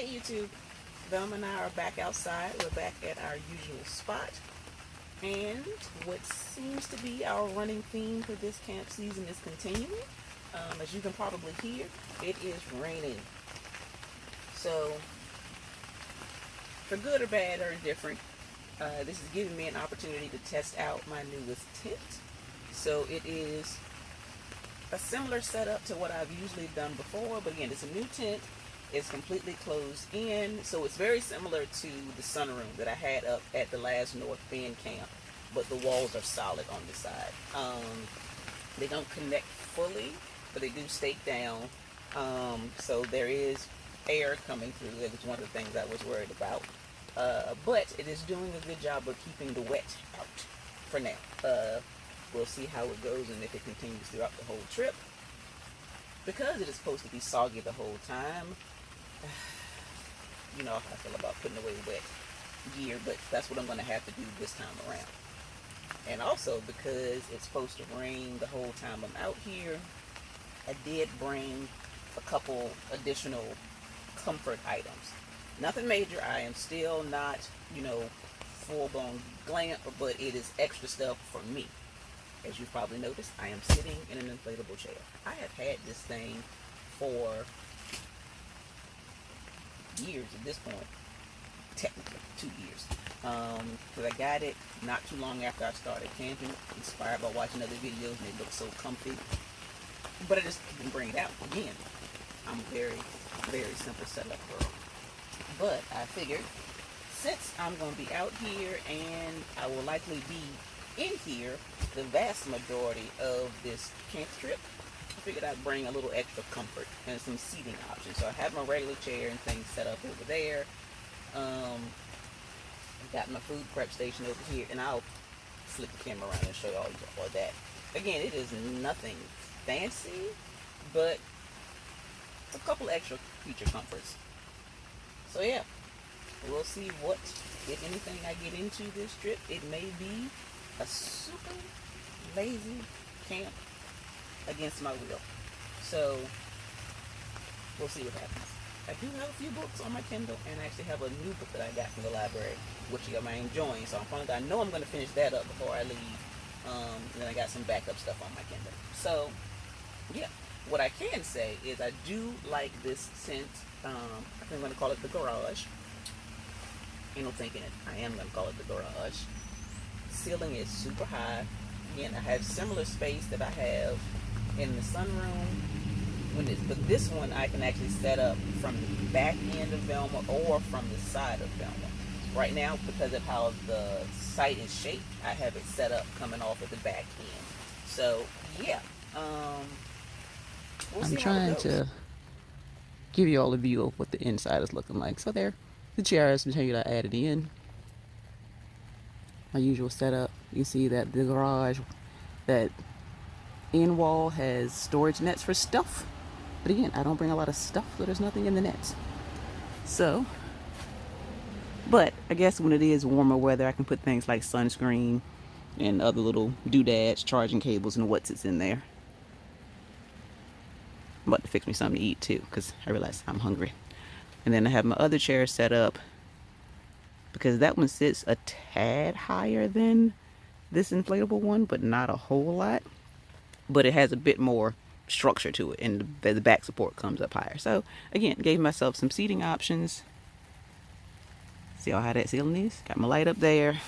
Hey YouTube, Velma and I are back outside. We're back at our usual spot. And what seems to be our running theme for this camp season is continuing. As you can probably hear, it is raining. So, for good or bad or indifferent, this is giving me an opportunity to test out my newest tent. So it is a similar setup to what I've usually done before, but again, it's a new tent. It's completely closed in, so it's very similar to the sunroom that I had up at the last North Bend camp, but the walls are solid on the side. They don't connect fully, but they do stake down, so there is air coming through. That was one of the things I was worried about, but it is doing a good job of keeping the wet out for now. We'll see how it goes and if it continues throughout the whole trip. Because it is supposed to be soggy the whole time, you know how I feel about putting away wet gear, but that's what I'm going to have to do this time around. And also because it's supposed to rain the whole time I'm out here, I did bring a couple additional comfort items. Nothing major. I am still not, full-blown glamp, but it is extra stuff for me. As you've probably noticed, I am sitting in an inflatable chair. I have had this thing for years at this point, technically 2 years. But I got it not too long after I started camping, inspired by watching other videos, and they look so comfy. But I just didn't bring it out. Again, I'm a very, very simple setup girl. But I figured, since I'm going to be out here and I will likely be in here the vast majority of this camp trip, I figured I'd bring a little extra comfort and some seating options. So I have my regular chair and things set up over there. I've got my food prep station over here, and I'll flip the camera around and show you all that. Again, it is nothing fancy, but a couple extra feature comforts. So yeah, we'll see what, if anything, I get into this trip. It may be a super lazy camp against my will. So we'll see what happens. I do have a few books on my Kindle, and I actually have a new book that I got from the library, which I'm enjoying. So I know I'm going to finish that up before I leave. And then I got some backup stuff on my Kindle. So yeah, what I can say is I do like this scent. I think I'm going to call it the Garage. Ain't no thinking it. I am going to call it the Garage. Ceiling is super high. Again, I have similar space that I have in the sunroom. But this one I can actually set up from the back end of Velma or from the side of Velma. Right now, because of how the site is shaped, I have it set up coming off of the back end. So yeah, we'll I'm see how it trying goes. to give you all a view of what the inside is looking like. So there, the chairs material I added in. My usual setup. You see that the garage, that end wall has storage nets for stuff. But again, I don't bring a lot of stuff, so there's nothing in the nets. So, but I guess when it is warmer weather, I can put things like sunscreen and other little doodads, charging cables, and what's it's in there. I'm about to fix me something to eat too, because I realize I'm hungry. And then I have my other chair set up because that one sits a tad higher than this inflatable one, but not a whole lot. But it has a bit more structure to it, and the back support comes up higher. So again, gave myself some seating options. See how high that ceiling is? Got my light up there.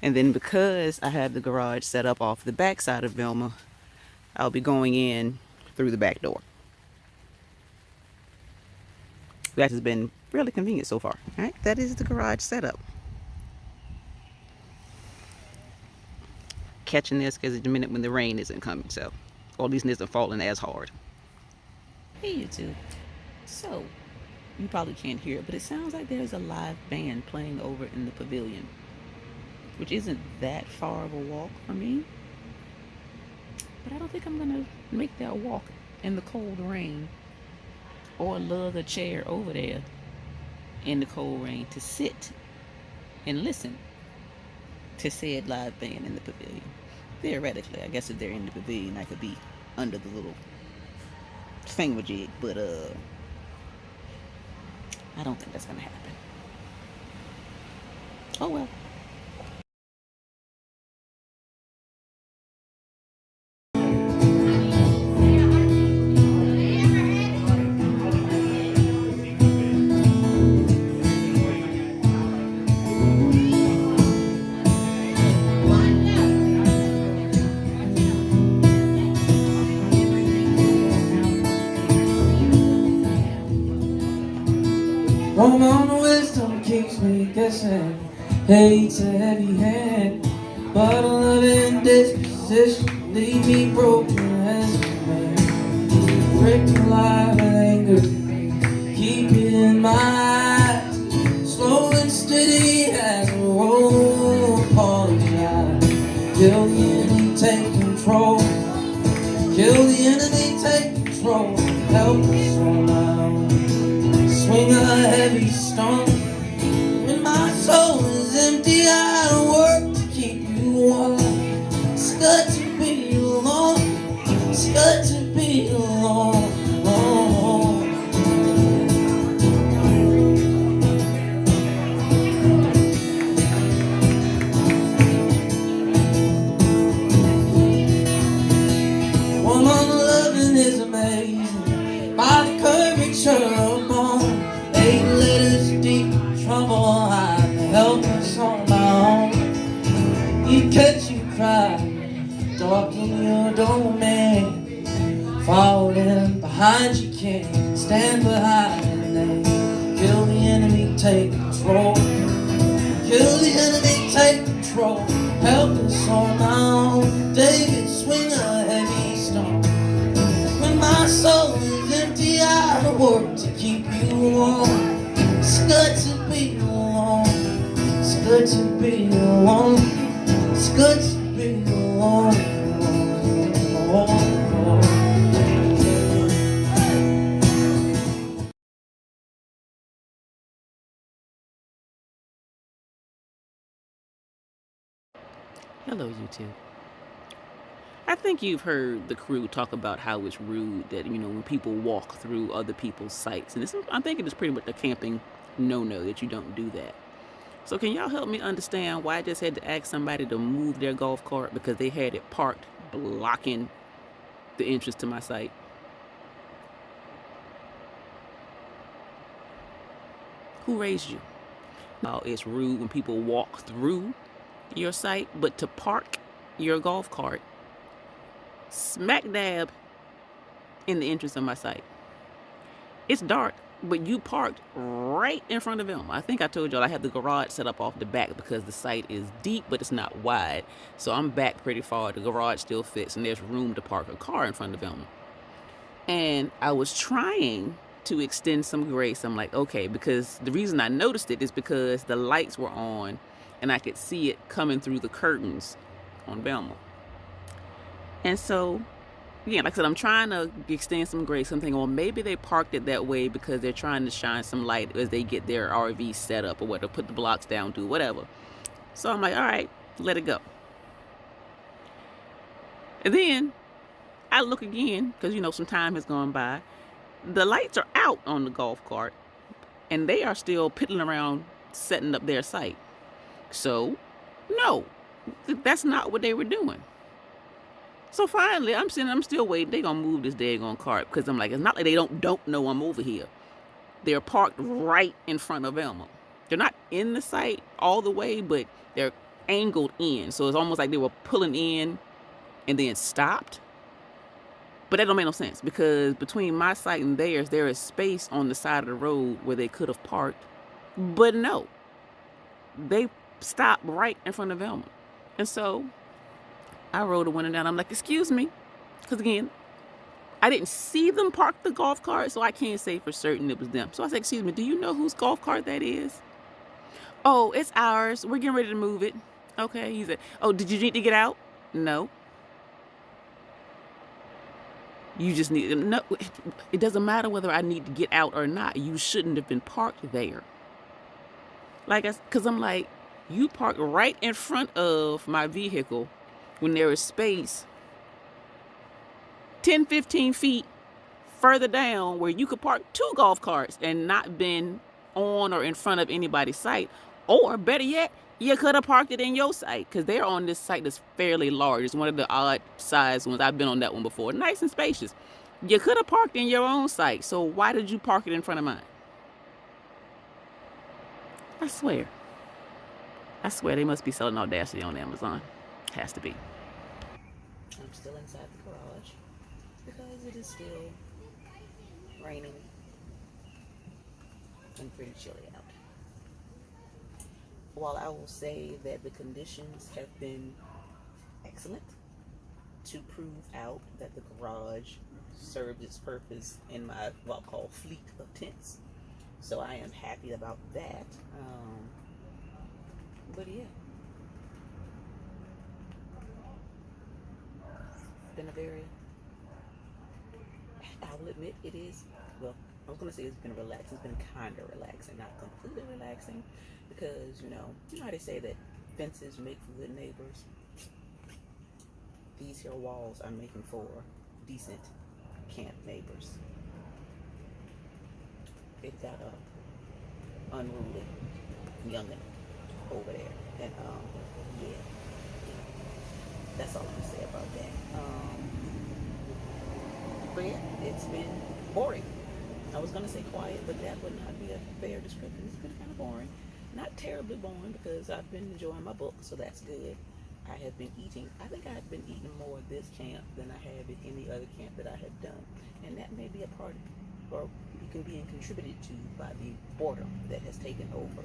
And then because I have the garage set up off the back side of Velma, I'll be going in through the back door. That has been really convenient so far. All right, that is the garage setup. Catching this because it's the minute when the rain isn't coming, so all these isn't falling as hard. Hey YouTube. So, you probably can't hear it, but it sounds like there's a live band playing over in the pavilion, which isn't that far of a walk for me. But I don't think I'm gonna make that walk in the cold rain or lug a chair over there in the cold rain to sit and listen to said live band in the pavilion. Theoretically, I guess if they're in the pavilion, I could be under the little thingamajig, but I don't think that's going to happen. Oh well. Woman, wisdom keeps me guessing. Hate's a heavy hand, but a loving disposition leave me broken as a man. Ripped alive with anger, keep it in my eyes. Slow and steady as a roll apologize. Kill the enemy, take control. Kill the enemy, take control. Help us all now. Swing a heavy stone. When my soul is empty, I don't work to keep you warm. It's good to be alone. It's good to be alone. Woman, loving is amazing. By the curvature of bone, 8 letters deep trouble. I help us on my own. You catch you cry, dark in your domain. Falling behind you can't stand behind them. Kill the enemy, take control. Kill the enemy, take control. Help us on my own. David, swing a heavy stone. When my soul is empty, I work to keep you warm. It's good to be alone. It's good to be alone. It's good to be alone. Hello, YouTube. I think you've heard the crew talk about how it's rude that, when people walk through other people's sites. And I'm thinking it's pretty much a camping no-no that you don't do that. So can y'all help me understand why I just had to ask somebody to move their golf cart because they had it parked blocking the entrance to my site? Who raised you? It's rude when people walk through your site, but to park your golf cart smack dab in the entrance of my site. It's dark, but you parked right in front of Velma. I think I told y'all I have the garage set up off the back because the site is deep, but it's not wide. So I'm back pretty far. The garage still fits, and there's room to park a car in front of Velma. And I was trying to extend some grace. I'm like, okay, because the reason I noticed it is because the lights were on, and I could see it coming through the curtains on Velma. And so, yeah, like I said, I'm trying to extend some grace. I'm thinking, well, maybe they parked it that way because they're trying to shine some light as they get their RV set up or whatever, put the blocks down, do whatever. So I'm like, all right, let it go. And then I look again because, some time has gone by. The lights are out on the golf cart, and they are still piddling around setting up their site. So, no, that's not what they were doing. So finally, I'm still waiting. They're going to move this daggone cart because I'm like, it's not like they don't know I'm over here. They're parked right in front of Velma. They're not in the site all the way, but they're angled in. So it's almost like they were pulling in and then stopped. But that don't make no sense because between my site and theirs, there is space on the side of the road where they could have parked. But no, they stopped right in front of Velma. And so I rolled the window down. I'm like, excuse me. Because again, I didn't see them park the golf cart, so I can't say for certain it was them. So I said, excuse me, do you know whose golf cart that is? Oh, it's ours. We're getting ready to move it. Okay. He said, oh, did you need to get out? No. You just need, no, it doesn't matter whether I need to get out or not. You shouldn't have been parked there. Because I'm like, you parked right in front of my vehicle when there is space 10, 15 feet further down where you could park 2 golf carts and not been on or in front of anybody's site. Or better yet, you could have parked it in your site, because they're on this site that's fairly large. It's one of the odd size ones. I've been on that one before. Nice and spacious. You could have parked in your own site. So why did you park it in front of mine? I swear they must be selling Audacity on Amazon. Has to be. I'm still inside the garage because it is still raining and pretty chilly out. While I will say that the conditions have been excellent to prove out that the garage served its purpose in my what I'll call fleet of tents. So I am happy about that. But yeah. It's been a very, I will admit it is, well, I was going to say it's been relaxing. It's been kind of relaxing, not completely relaxing, because, you know how they say that fences make for good neighbors? These here walls are making for decent camp neighbors. They've got a unruly youngin over there, and yeah, that's all I'm gonna say about that. But yeah, it's been boring. I was gonna say quiet, but that would not be a fair description. It's been kind of boring. Not terribly boring, because I've been enjoying my book, so that's good. I have been eating. I think I've been eating more at this camp than I have at any other camp that I have done, and that may be a part of, or it can be contributed to by the boredom that has taken over.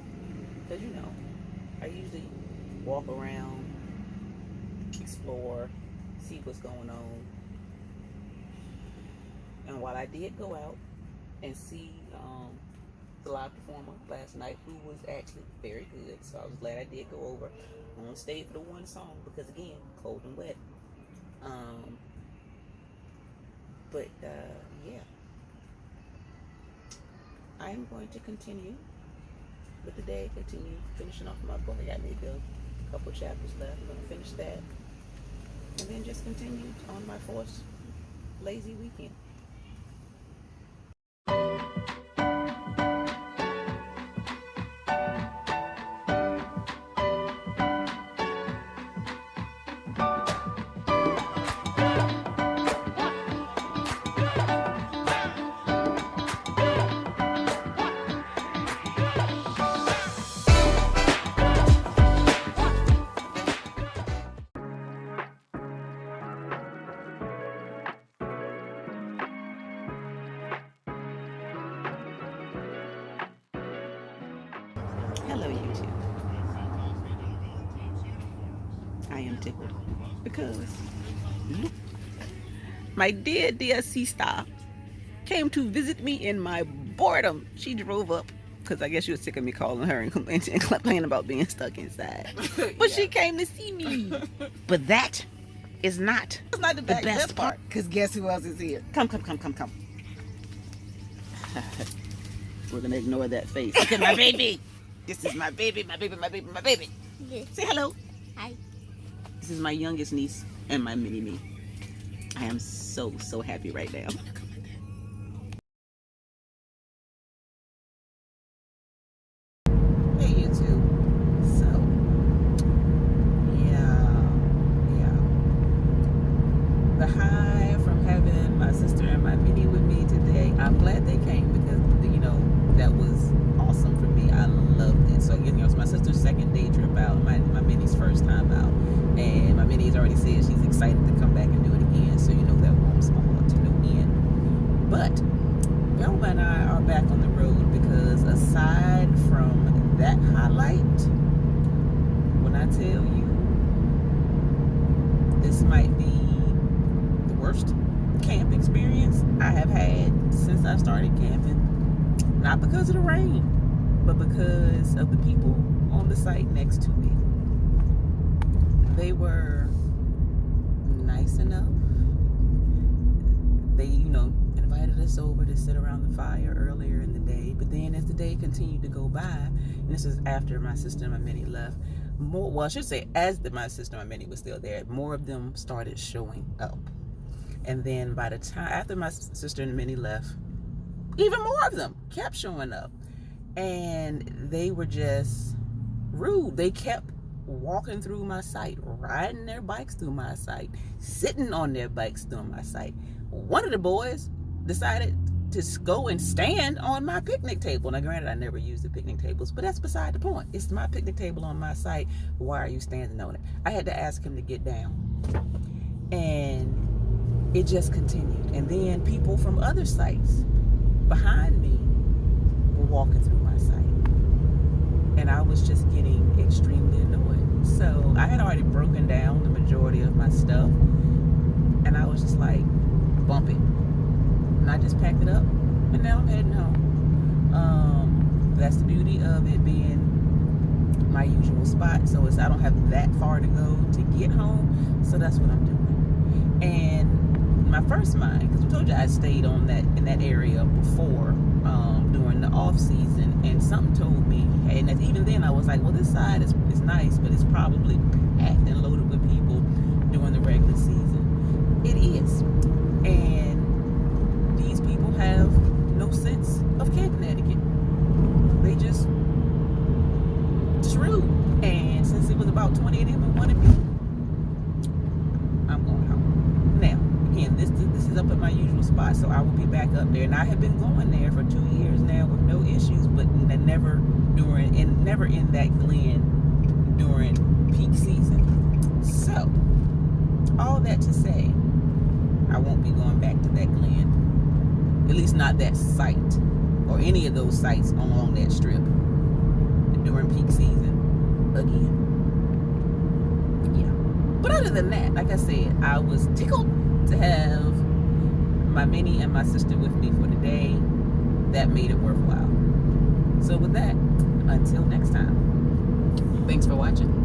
Because I usually walk around, explore, see what's going on. And while I did go out and see the live performer last night, who was actually very good, so I was glad I did go over. I only stayed for the one song because, again, cold and wet. But yeah, I am going to continue with the day, continue finishing off my book. I got maybe a couple chapters left. I'm going to finish that, and then just continue on my forced lazy weekend. Hello, YouTube. I am tickled because look, my dear sister came to visit me in my boredom. She drove up because I guess she was sick of me calling her and complaining about being stuck inside. But she came to see me. But that is not It's not the best part. because guess who else is here? Come. We're gonna ignore that face. Look at my baby. This is my baby. Yeah. Say hello. Hi. This is my youngest niece and my mini me. I am so happy right now. Hey, YouTube. So, yeah. The high from having my sister and my mini with me today, I'm glad they came because, that was awesome for me. I loved it. So, it's my sister's second day trip out, my mini's first time out. And my mini has already said she's excited to come back and do it again. So, that warms my heart to no end. But Velma and I are back on the road because aside from that highlight, when I tell you this might be the worst camp experience I have had since I started camping, not because of the rain, but because of the people on the site next to me. They were nice enough. They, invited us over to sit around the fire earlier in the day. But then as the day continued to go by, and this is after my sister and my mini left, I should say my sister and my mini was still there, more of them started showing up. And then by the time, after my sister and mini left, even more of them kept showing up. And they were just rude. They kept walking through my site, riding their bikes through my site, sitting on their bikes through my site. One of the boys decided to go and stand on my picnic table. Now, granted, I never use the picnic tables, but that's beside the point. It's my picnic table on my site. Why are you standing on it? I had to ask him to get down. And it just continued. And then people from other sites behind me were walking through my site. And I was just getting extremely annoyed. So I had already broken down the majority of my stuff. And I was just like, bump it. And I just packed it up. And now I'm heading home. That's the beauty of it being my usual spot. So I don't have that far to go to get home. So that's what I'm doing. And my first mind, because I told you I stayed in that area before, during the off season, and something told me, and even then I was like, well, this side is nice, but it's probably packed and loaded with people during the regular season. It is. And these people have no sense of camping etiquette. They just rude. And since it was about 20 of them in one of me, I'm going home. Now, again, this is up at my usual spot, so I will be back up there. And I have been going there for 2 years now with no issues, but never in that glen during peak season. So, all that to say, I won't be going back to that glen. At least not that site or any of those sites along that strip during peak season again. Yeah. But other than that, like I said, I was tickled to have my Minnie and my sister with me for today. That made it worthwhile. So with that, until next time, thanks for watching.